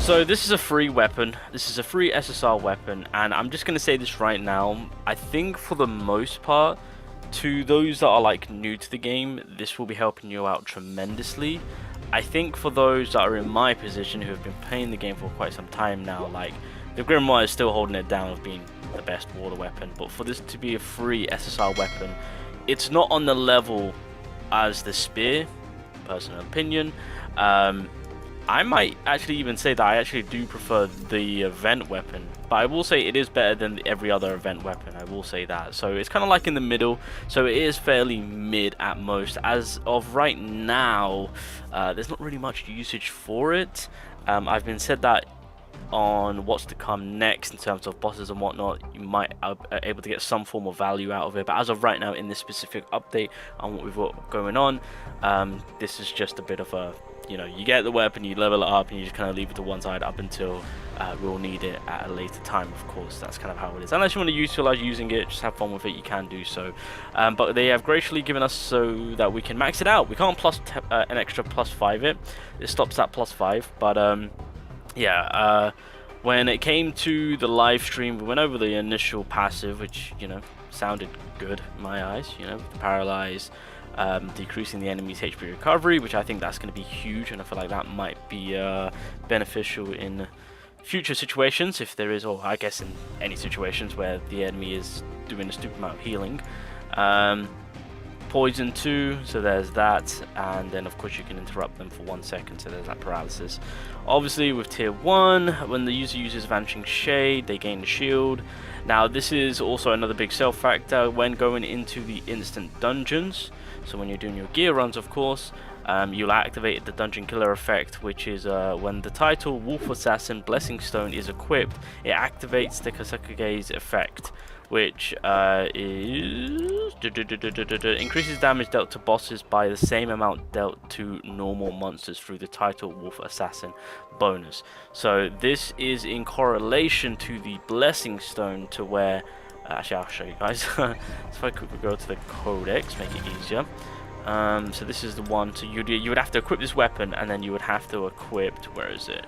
So this is a free weapon. This is a free SSR weapon, and I'm just gonna say this right now. I think for the most part, to those that are like new to the game, this will be helping you out tremendously. I think for those that are in my position who have been playing the game for quite some time now, like the Grimoire is still holding it down of being the best water weapon, but for this to be a free SSR weapon, it's not on the level as the spear, personal opinion. I might actually even say that I actually do prefer the event weapon, but I will say it is better than every other event weapon. I will say that. So it's kind of like in the middle, so it is fairly mid at most. As of right now, there's not really much usage for it. I've been said that on what's to come next in terms of bosses and whatnot, you might be able to get some form of value out of it, but as of right now in this specific update on what we've got going on, this is just a bit of a, you know, you get the weapon, you level it up, and you just kind of leave it to one side up until we'll need it at a later time. Of course, that's kind of how it is. Unless you want to utilize using it, just have fun with it, you can do so. But they have graciously given us so that we can max it out. We can't plus an extra +5 it. It stops at +5, but yeah, when it came to the live stream, we went over the initial passive, which, you know, sounded good in my eyes, you know, with the paralyze, decreasing the enemy's HP recovery, which I think that's going to be huge, and I feel like that might be beneficial in future situations, if there is, or I guess in any situations where the enemy is doing a stupid amount of healing. Poison 2, so there's that, and then of course you can interrupt them for 1 second, so there's that paralysis. Obviously with tier 1, when the user uses Vanishing Shade, they gain the shield. Now this is also another big sell factor when going into the instant dungeons. So when you're doing your gear runs, of course, you'll activate the Dungeon Killer effect, which is when the title Wolf Assassin Blessing Stone is equipped, it activates the Kasekage's effect, which increases damage dealt to bosses by the same amount dealt to normal monsters through the title Wolf Assassin bonus. So this is in correlation to the Blessing Stone, to where actually I'll show you guys. So if I could go to the codex, make it easier. So this is the one. So you would have to equip this weapon, and then you would have to equip, where is it?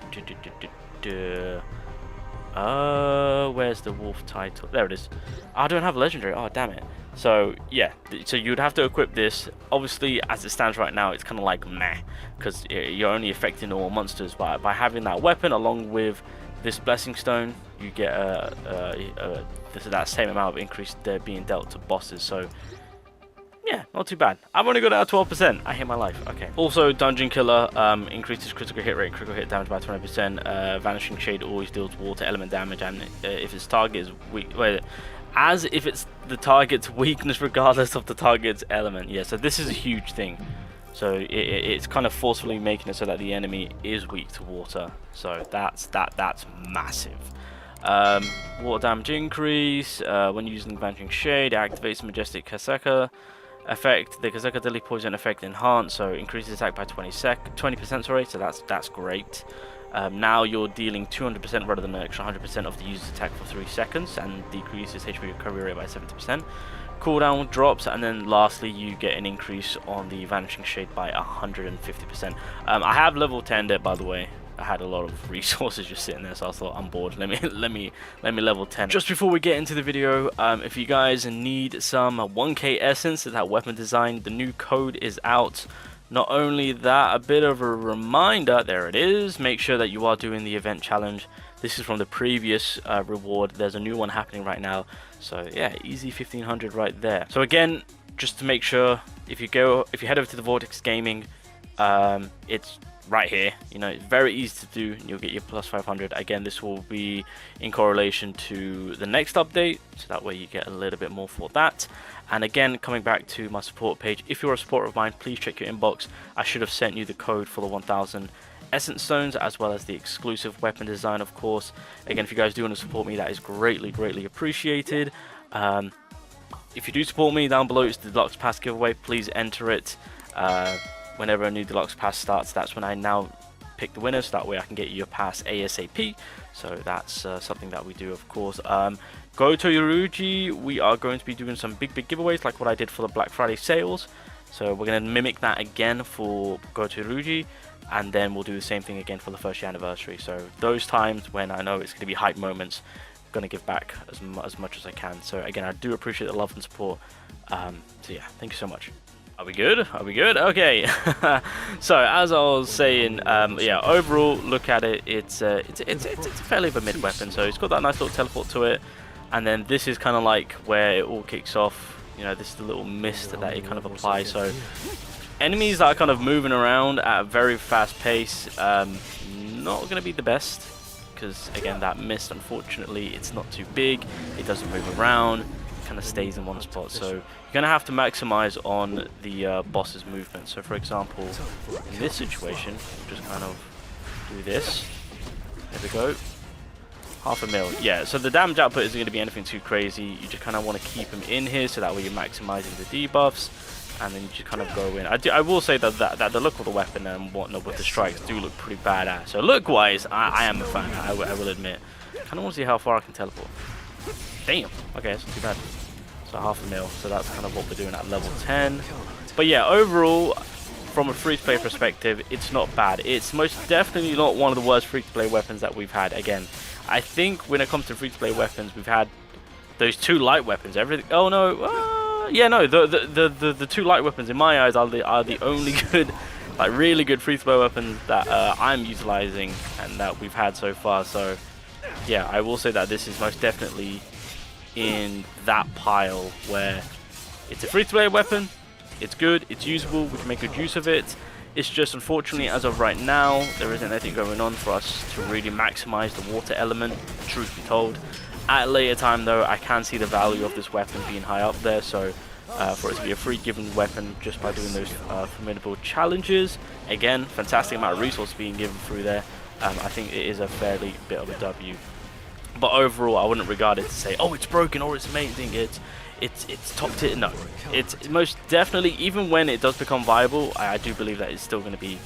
Where's the wolf title? There it is. I don't have legendary. Oh, damn it. So yeah, so you'd have to equip this. Obviously, as it stands right now, it's kind of like meh, because you're only affecting all monsters. But by having that weapon along with this Blessing Stone, you get that same amount of increase there being dealt to bosses. So yeah, not too bad. I've only got it at 12%. I hate my life. Okay. Also, Dungeon Killer increases critical hit rate, critical hit damage by 20%. Vanishing Shade always deals water element damage, and if its target is weak, as if it's the target's weakness regardless of the target's element. Yeah, so this is a huge thing. So it's kind of forcefully making it so that the enemy is weak to water. So that's massive. Water damage increase when using Vanishing Shade, it activates Majestic Kaseka effect. The Kaseka Deadly Poison effect enhanced, so increases attack by 20%. Sorry, so that's great. Now you're dealing 200% rather than an extra 100% of the user's attack for 3 seconds, and decreases HP recovery rate by 70%. Cooldown drops, and then lastly you get an increase on the Vanishing Shade by 150%. I have level 10'd it, by the way. I had a lot of resources just sitting there, so I thought, I'm bored, let me level 10. Just before we get into the video, if you guys need some 1k essence, that weapon design, the new code is out. Not only that, a bit of a reminder, there it is, make sure that you are doing the event challenge. This is from the previous reward. There's a new one happening right now, so yeah, easy 1500 right there. So again, just to make sure, if you head over to the Vortex Gaming, it's right here, you know, it's very easy to do, and you'll get your +500. Again, this will be in correlation to the next update, so that way you get a little bit more for that. And again, coming back to my support page, if you're a supporter of mine, please check your inbox. I should have sent you the code for the 1000 essence stones, as well as the exclusive weapon design, of course. Again, if you guys do want to support me, that is greatly appreciated. If you do support me, down below is the deluxe pass giveaway. Please enter it. Whenever a new deluxe pass starts, that's when I now pick the winners, so that way I can get you your pass ASAP. So that's something that we do, of course. Go to Yoruji, we are going to be doing some big giveaways like what I did for the Black Friday sales. So we're going to mimic that again for Gotoruji, and then we'll do the same thing again for the first year anniversary. So those times when I know it's going to be hype moments, I'm going to give back as much as I can. So again, I do appreciate the love and support. So yeah, thank you so much. Are we good? Are we good? Okay. So as I was saying, yeah, overall, look at it. It's fairly of a mid weapon. So it's got that nice little teleport to it, and then this is kind of like where it all kicks off. You know, this is the little mist that it kind of applies. So enemies that are kind of moving around at a very fast pace, not going to be the best, because again, that mist, unfortunately, it's not too big. It doesn't move around. Kind of stays in one spot, so you're gonna have to maximize on the boss's movement. So for example, in this situation, we'll just kind of do this. There we go. 0.5 mil. Yeah, so the damage output isn't going to be anything too crazy. You just kind of want to keep him in here, so that way you're maximizing the debuffs, and then you just kind of go in. I will say that the look of the weapon and whatnot with the strikes do look pretty badass. So look wise, I am a fan, I will admit. Kind of want to see how far I can teleport. Damn. Okay, that's not too bad. So 0.5 mil. So that's kind of what we're doing at level 10. But yeah, overall, from a free-to-play perspective, it's not bad. It's most definitely not one of the worst free-to-play weapons that we've had. Again, I think when it comes to free-to-play weapons, we've had those 2 light weapons. Everything. Oh no. Yeah, no. The 2 light weapons in my eyes are the only good, like really good free-to-play weapons that I'm utilizing and that we've had so far. So yeah, I will say that this is most definitely in that pile where it's a free-to-play weapon, it's good, it's usable, we can make good use of it. It's just, unfortunately, as of right now, there isn't anything going on for us to really maximize the water element, truth be told. At a later time though, I can see the value of this weapon being high up there, so for it to be a free given weapon just by doing those formidable challenges, again, fantastic amount of resource being given through there. I think it is a fairly bit of a W. But overall, I wouldn't regard it to say, oh, it's broken or it's amazing. It's top tier. No, it's most definitely, even when it does become viable, I do believe that it's still going to be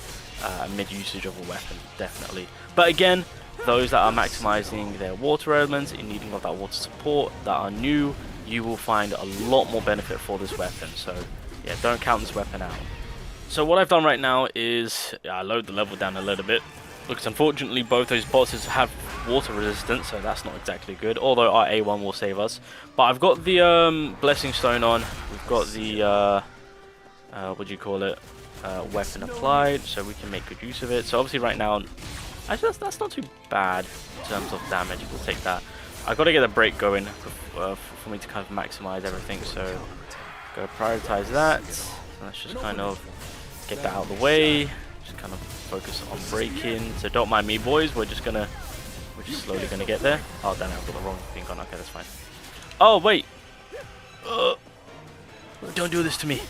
a mid usage of a weapon, definitely. But again, those that are maximizing their water elements, in needing of that water support, that are new, you will find a lot more benefit for this weapon. So yeah, don't count this weapon out. So what I've done right now is I load the level down a little bit. Because unfortunately both those bosses have water resistance, so that's not exactly good, although our A1 will save us. But I've got the Blessing Stone on, we've got the, what do you call it, weapon applied, so we can make good use of it. So obviously right now, actually that's not too bad in terms of damage, we'll take that. I've got to get a break going for me to kind of maximize everything, so go prioritize that. So let's just kind of get that out of the way. Kind of focus on braking, so don't mind me, boys. We're just slowly gonna get there. Oh damn, I've got the wrong thing on. Okay, that's fine. Oh wait, don't do this to me.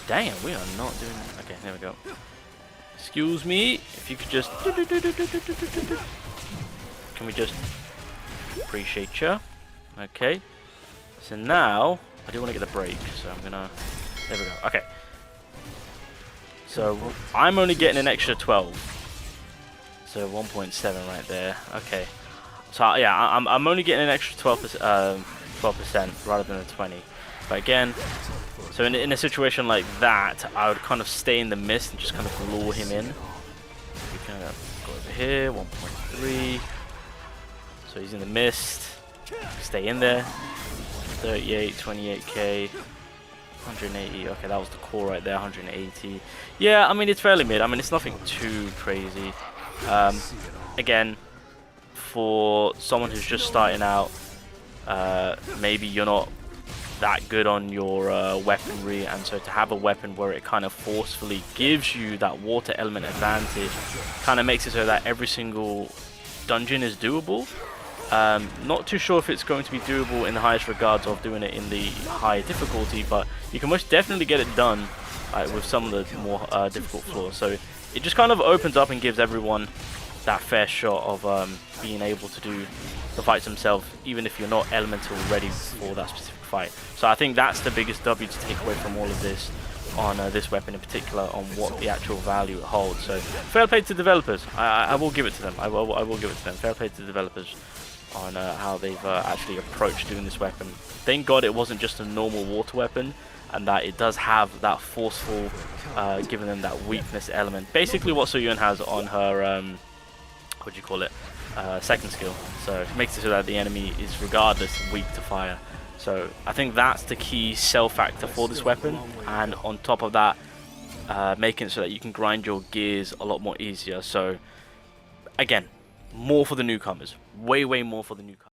Damn, we are not doing that. Okay, there we go. Excuse me, if you could just can we just appreciate you? Okay, so now I do want to get the brake, so I'm gonna, there we go. Okay, so I'm only getting an extra 12, so 1.7 right there. Okay, so yeah, I'm only getting an extra 12% rather than a 20. But again, so in a situation like that, I would kind of stay in the mist and just kind of lure him in. We kind of go over here, 1.3. So he's in the mist. Stay in there. 38, 28k. 180, okay, that was the core right there, 180. Yeah, I mean, it's fairly mid. I mean, it's nothing too crazy. Again, for someone who's just starting out, maybe you're not that good on your weaponry, and so to have a weapon where it kind of forcefully gives you that water element advantage kind of makes it so that every single dungeon is doable. Not too sure if it's going to be doable in the highest regards of doing it in the high difficulty, but you can most definitely get it done with some of the more difficult floors. So it just kind of opens up and gives everyone that fair shot of being able to do the fights themselves, even if you're not elemental ready for that specific fight. So I think that's the biggest W to take away from all of this on this weapon in particular, on what the actual value it holds. So fair play to developers. I will give it to them. I will give it to them. Fair play to developers on how they've actually approached doing this weapon. Thank God it wasn't just a normal water weapon. and that it does have that forceful, giving them that weakness element. Basically what Soyun has on her, what do you call it, second skill. So it makes it so that the enemy is regardless weak to fire. So I think that's the key sell factor for this weapon, and on top of that, making it so that you can grind your gears a lot more easier. So again, more for the newcomers, way more for the newcomers.